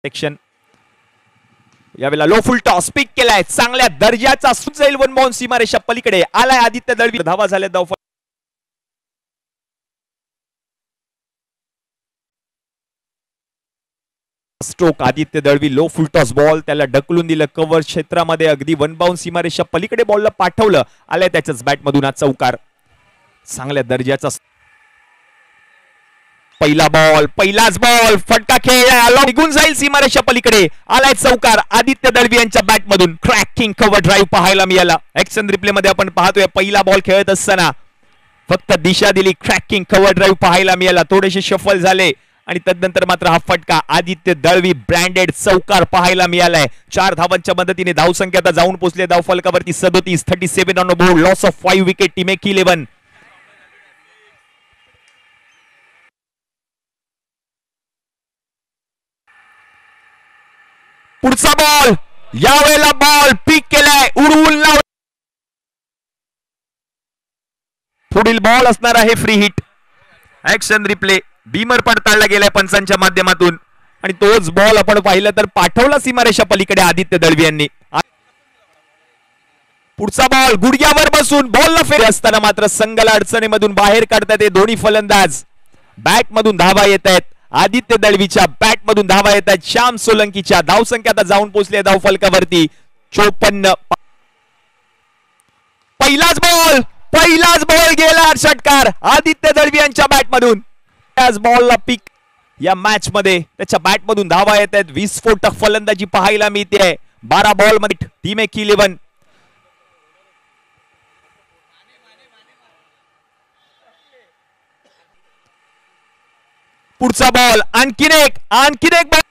Protection. यावेळेला low फुल toss पिक केलाय, चांगल्या दर्जाचा जाईल वन बाउंड सीमारेषा पलीकडे आलाय आदित्य दळवी. धावा झाल्या धाव स्ट्रोक. आदित्य दळवी लो फुल टॉस बॉल त्याला ढकलून दिलं कव्हर क्षेत्रामध्ये, अगदी वन बाउंड सीमारेषा पलीकडे बॉलला पाठवलं. आलाय त्याच्याच बॅट मधून हा चौकार. चांगल्या दर्जाचा पहिला बॉल, पहिलाच बॉल, फटका खेळ निघून जाईल सीमारेषा पलीकडे आलाय चौकार. आदित्य दळवी यांच्या बॅट मधून क्रॅकिंग कव्हर ड्राईव्ह पाहायला मिळाला. ऍक्शन रिप्ले मध्ये आपण पाहतोय पहिला बॉल खेळत असताना फक्त दिशा दिली, क्रॅकिंग कव्हर ड्राईव्ह पाहायला मिळाला. थोडेसे शफल झाले आणि तदनंतर मात्र हा फटका आदित्य दळवी ब्रँडेड चौकार पाहायला मिळालाय. 4 धावांच्या मदतीने धावसंख्या आता जाऊन पोहोचले धाव फलकावरती 37. 37 on board. Loss of 5 wicket. Team 11. पुढचा बॉल, यावेळेला बॉल पिक केलाय, उडवून लाव. पुढील बॉल असणार आहे free hit. Action replay Beamer पडताळला गेलाय पंचांच्या माध्यमातून आणि तोच बॉल आपण पाहिलं तर पाठवला सीमारेषा पलीकडे आदित्य दळवी यांनी. पुढचा बॉल गुडघ्यावर बसून बॉलला फेरी असताना मात्र संघाला अडचणीमधून बाहेर काढतात हे दोन्ही फलंदाज. बॅट मधून धावा येत आहेत, आदित्य दळवीच्या बॅट मधून धावा येत आहेत. श्याम सोलंकीच्या धावसंख्या आता जाऊन पोहोचली धाव फलकावरती 54. पहिलाच बॉल गेला षटकार आदित्य दळवी यांच्या बॅट मधून. त्याच बॉलला पिक या मॅच मध्ये त्याच्या बॅट मधून धावा येत आहेत. विस्फोटक फलंदाजी पाहायला मिळते. 12 बॉल मध्ये टीम 11. पुढचा बॉल आणखीन एक बॉल.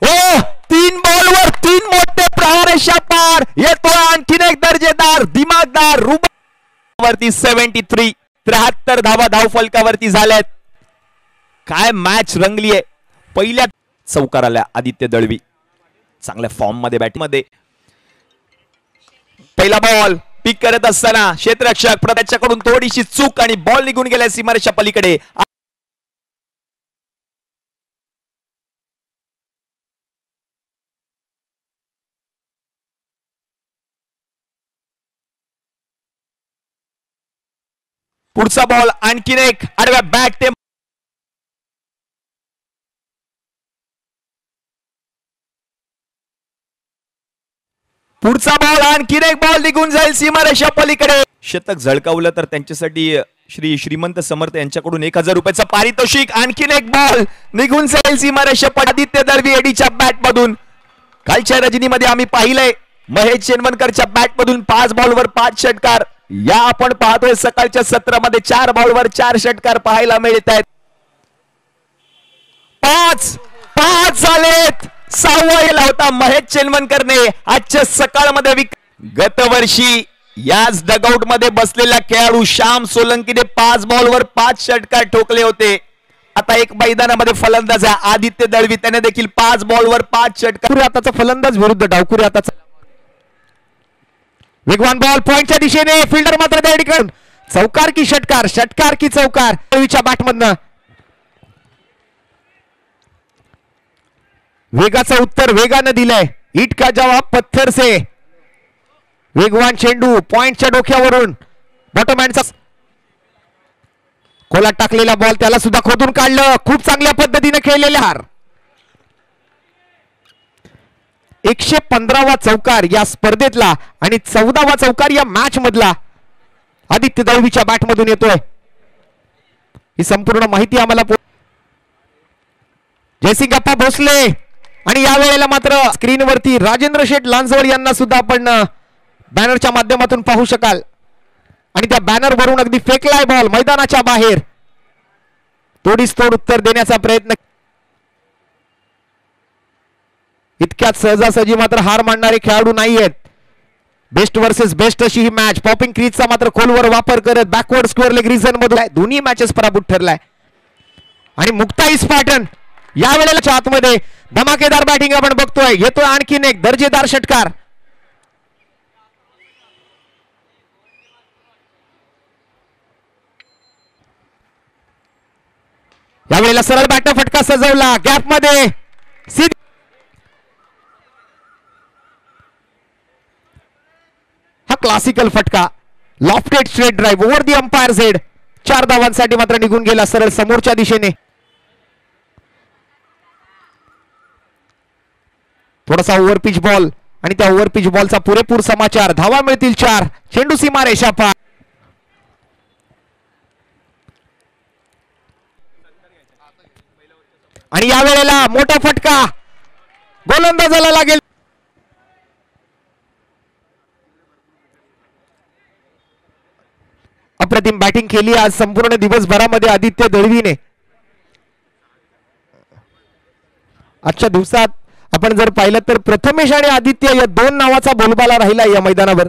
हो, 3 बॉलवर 3 मोठे प्रहार रेषा पार. येतो आणखीन एक दर्जेदार दिमागदार वरती 73. 73 धावा धाव फलकावरती झाल्यात. काय मॅच रंगली आहे. पहिल्या चौकार आल्या आदित्य दळवी चांगल्या फॉर्म मध्ये बॅट मध्ये. पहिला बॉल पिक करत असताना क्षेत्ररक्षक त्याच्याकडून थोडीशी चूक आणि बॉल निघून गेल्या सीमारेषा पलीकडे. पुढचा बॉल आणखीन एक आडव्या बॅट ते पुढचा बॉल आणखीन एक बॉल निघून जाईल सीमारेषा पलीकडे. शतक झळकावलं तर त्यांच्यासाठी श्री श्रीमंत समर्थ यांच्याकडून 1000 रुपयाचं पारितोषिक. आणखीन एक बॉल निघून जाईल सीमारेषा आदित्य दळवी एडीच्या बॅट मधून. कालच्या रजनीमध्ये आम्ही पाहिलंय महेश चेनवणकरच्या बॅट मधून 5 बॉलवर 5 षटकार. या आपण पाहतोय सकाळच्या सत्रामध्ये 4 बॉलवर 4 षटकार पाहायला मिळत आहेत. 5 झालेत. 6वा गेला होता महेश चेनवणकरने आजच्या सकाळमध्ये. गतवर्षी याच डगआउट मध्ये बसलेला खेळाडू श्याम सोलंकीने 5 बॉलवर 5 षटकार ठोकले होते. आता एक मैदानामध्ये फलंदाज आहे आदित्य दळवी, त्याने देखील 5 बॉलवर 5 षटकार. आताचा फलंदाज विरुद्ध डावखुरी आताचा वेगवान बॉल पॉइंटच्या दिशेने. फिल्डर मात्र त्या ठिकाणी चौकार की षटकार, षटकार की चौकार. दळवीच्या बॅटमधनं वेगाचं उत्तर वेगानं दिलंय. इट का जवाब पत्थर से. वेगवान चेंडू पॉइंटच्या डोक्यावरून बॉटम हँडचा खोलात टाकलेला बॉल त्याला सुद्धा खोदून काढलं. खूप चांगल्या पद्धतीने खेळलेले हार. 115वा चौकार या स्पर्धेतला आणि 14वा चौकार या मॅच मधला आदित्य दळवीच्या बॅट मधून येतोय. ही संपूर्ण माहिती आम्हाला जयसिंग अप्पा भोसले आणि यावेळेला मात्र स्क्रीनवरती राजेंद्र शेठ लांजवड यांना सुद्धा आपण बॅनरच्या माध्यमातून पाहू शकाल. आणि त्या बॅनर वरून अगदी फेकलाय बॉल मैदानाच्या बाहेर. तोडीस तोड उत्तर देण्याचा प्रयत्न. इतक्यात सहजासहजी मात्र हार मानणारे खेळाडू नाही आहेत. बेस्ट वर्सेस बेस्ट अशी ही मॅच. पॉपिंग क्रीजचा मात्र खोलवर वापर करत बॅकवर्ड स्क्वेअर लेग रिझन मधून दोन्ही मॅचेस पराभूत ठरलाय. आणि मुक्ताईस पॅटर्न यावेळेला आतमध्ये धमाकेदार बॅटिंग आपण बघतोय. येतोय आणखीन एक दर्जेदार षटकार. यावेळेला सरळ बॅटनं फटका सजवला गॅप मध्ये हा क्लासिकल फटका लॉफ्टेड स्ट्रेट ड्राइव्ह ओव्हर दी अंपायर झेड 4 धावांसाठी मात्र निघून गेला सरळ समोरच्या दिशेने. थोडासा ओव्हर पिच बॉल आणि त्या ओव्हर पिच बॉलचा पुरेपूर समाचार. धावा मिळतील 4. चेंडू सीमा रेषा पार. आणि यावेळेला मोठा फटका गोलंदाजाला लागेल. अप्रतिम बॅटिंग केली आज संपूर्ण दिवसभरामध्ये आदित्य दळवीने. आजच्या दिवसात आपण जर पाहिलं तर प्रथमेश आणि आदित्य या 2 नावाचा बोलबाला राहिला या मैदानावर.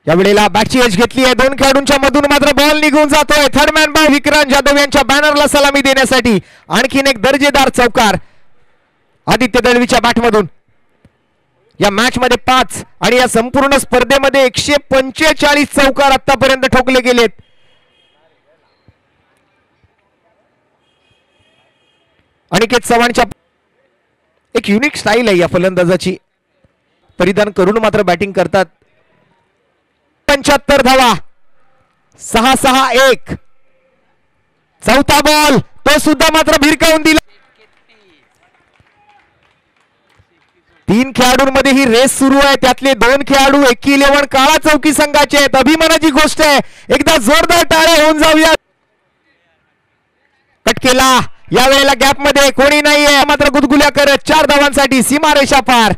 यावेळेला बॅटची एज घेतली आहे 2 खेळाडूंच्या मधून मात्र बॉल निघून जातोय. Third man by Vikrant Jadhav यांच्या बॅनरला सलामी देण्यासाठी आणखीन एक दर्जेदार चौकार आदित्य दळवीच्या बॅटमधून. या मॅच मध्ये 5 आणि या संपूर्ण स्पर्धेमध्ये 145 चौकार आतापर्यंत ठोकले गेलेत. अनिकेत चव्हाणच्या एक युनिक स्टाईल आहे या फलंदाजाची. परिधान करून मात्र बॅटिंग करतात. 75 धावा 6-6-1. चौथा बॉल तो सुद्धा मात्र भिरकावून दिला. 3 खेळाडूंमध्ये ही रेस सुरू आहे. त्यातले 2 खेळाडू 11 काळा चौकी संघाचे आहेत. अभिमानाची गोष्ट आहे. एकदा जोरदार टाळ्या होऊन जाऊया. कट केला यावेळेला गॅप मध्ये कोणी नाहीये मात्र गुदगुल्या करत 4 धावांसाठी सीमारेषा पार.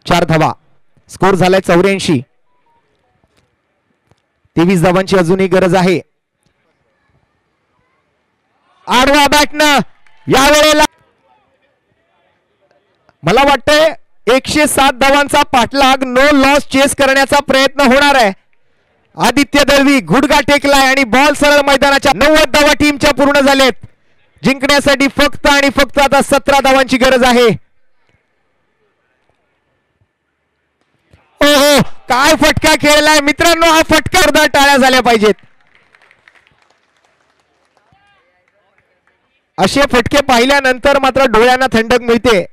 4 धावा स्कोर झालाय 84. 23 धावांची अजूनही गरज आहे. आडवा बॅटनं यावेळेला मला वाटतंय 107 धावांचा पाठलाग नो लॉस चेस करण्याचा प्रयत्न होणार आहे. आदित्य दळवी गुडघा टेकलाय आणि बॉल सरळ मैदानाच्या 90 धावा टीमच्या पूर्ण झालेत. जिंकण्यासाठी फक्त आणि फक्त आता 17 धावांची गरज आहे. ओहो काय फटका खेळलाय मित्रांनो. हा फटका टाळ्या झाल्या पाहिजेत. असे फटके पाहिल्यानंतर मात्र डोळ्यांना थंडक मिळते.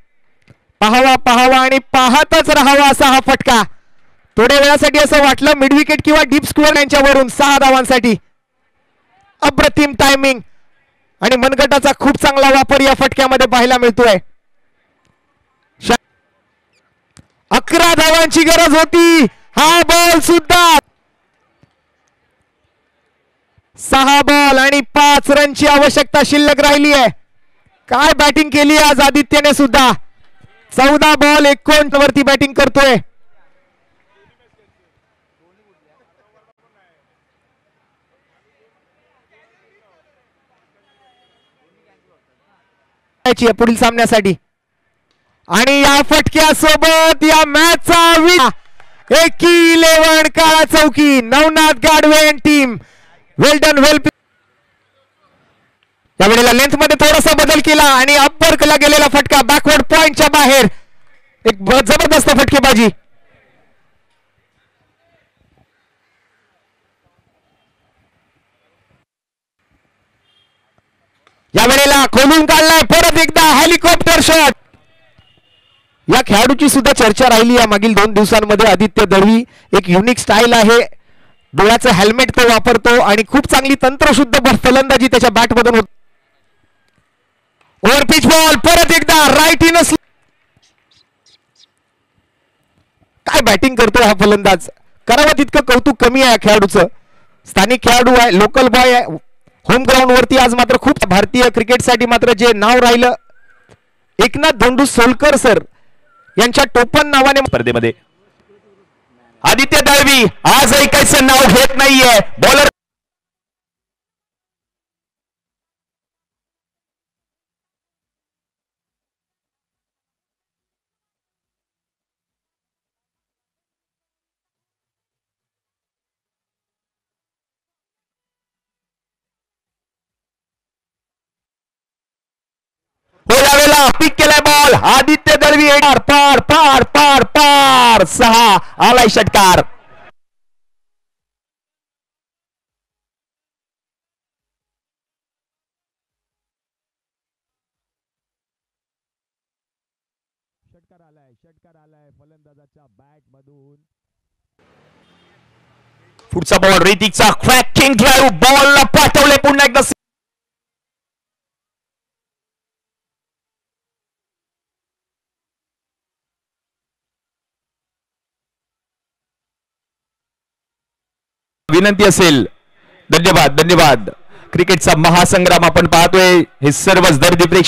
पाहावा पाहावा आणि पाहतच राहावा असा हा फटका. थोड्या वेळासाठी असं वाटलं मिड विकेट किंवा डीप स्कोअर यांच्यावरून 6 धावांसाठी. अप्रतिम टायमिंग आणि मनगटाचा खूप चांगला वापर या फटक्यामध्ये पाहायला मिळतोय. 11 धावांची गरज होती. हा बॉल सुद्धा 6 बॉल आणि 5 रनची आवश्यकता शिल्लक राहिली आहे. काय बॅटिंग केली आज आदित्यने सुद्धा. 14 बॉल 59 वरती बॅटिंग करतोय. पुढील सामन्यासाठी आणि या फटक्यासोबत या मॅचचा 11 काळा चौकी नवनाथ गाडवे टीम वेल डन वेल. यावेळेला लेंथ मध्ये थोडासा बदल केला आणि अप्पर केला गेलेला फटका बॅकवर्ड पॉइंटच्या बाहेर. एक जबरदस्त फटकेबाजी. यावेळेला खोलून काढलाय परत एकदा हेलिकॉप्टर शॉट. या खेळाडूची सुद्धा चर्चा राहिली या मागील 2 दिवसांमध्ये. आदित्य दळवी एक युनिक स्टाईल आहे. डोळ्याचं हेल्मेट तो वापरतो आणि खूप चांगली तंत्रशुद्ध फलंदाजी त्याच्या बॅट मधून होत. ओव्हर पिच बॉल परत एकदा राईट इन. काय बॅटिंग करतोय हा फलंदाज. करावं तितकं कौतुक कमी आहे या खेळाडूचं. स्थानिक खेळाडू आहे लोकल बॉय आहे. होम ग्राउंड वरती आज मात्र खूप भारतीय क्रिकेटसाठी मात्र जे नाव राहिलं एकनाथ धोंडू सोलकर सर यांच्या टोपण नावाने स्पर्धेमध्ये आदित्य दळवी आजही काहीच नाव घेत नाहीये. बॉलर हो यावेळेला पिक केलाय बॉल आदित्य दळवी पार पार पार पार पार 6 आलाय षटकार. षटकार आलाय फलंदाजाच्या बॅट मधून. पुढचा बॉल ऋतिकचा क्रॅकिंग ड्राईव्ह बॉलला पाठवले पुन्हा एकदा. विनंती असेल. धन्यवाद धन्यवाद. क्रिकेटचा महासंग्राम आपण पाहतोय. हे सर्वच दर्दी प्रेक्षक